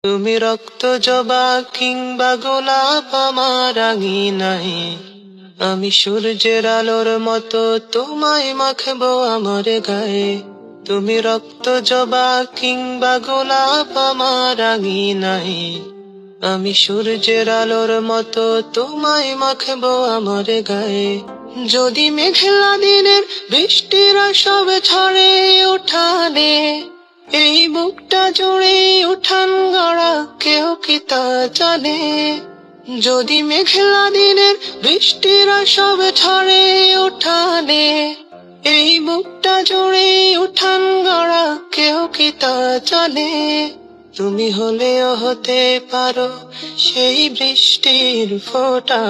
তুমি রক্ত জবা কিংবা গোলাপ আমার আঙিনায়, আমি সূর্যের আলোর মতো তোমায় মাখবো আমার গায়ে। তুমি রক্ত জবা কিংবা গোলাপ আমার আঙিনায়, আমি সূর্যের আলোর মতো তোমায় মাখবো আমার গায়ে। যদি মেঘলা দিনের বৃষ্টিরা সব ঝরে উঠানে, এই বুকটা জুড়ে উঠান গড়া কেউ কি তা জানে। যদি মেঘলা দিনের বৃষ্টিরা সব ঝরে উঠানে, এই বুকটা জুড়ে উঠান গড়া কেউ কি তা জানে। তুমি হলেও হতে পারো সেই বৃষ্টির ফোঁটা,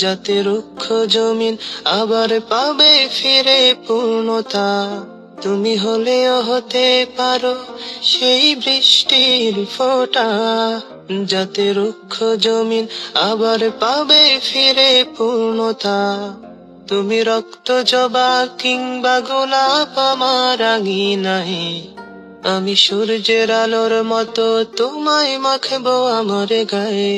যাতে রুক্ষ জমিন আবার পাবে ফিরে পূর্ণতা। তুমি হলেও হতে পারো সেই বৃষ্টির ফোঁটা, যাতে রুক্ষ জমিন আবার পাবে ফিরে পূর্ণতা। তুমি রক্ত জবা কিংবা গোলাপ আমার আঙিনায়, আমি সূর্যের আলোর মতো তোমায় মাখবো আমার গায়ে।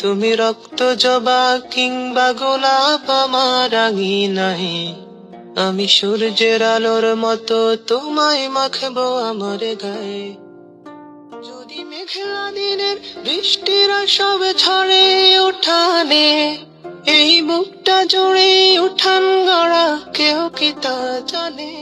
তুমি রক্ত জবা কিংবা গোলাপ আমার আঙিনায়, আমি সূর্যের আলোর মতো তোমায় মাখবো আমার গায়ে। যদি মেঘলা দিনের বৃষ্টিরা সব ঝরে উঠানে, এই বুকটা জুড়ে উঠান গড়া কেউ কি তা জানে।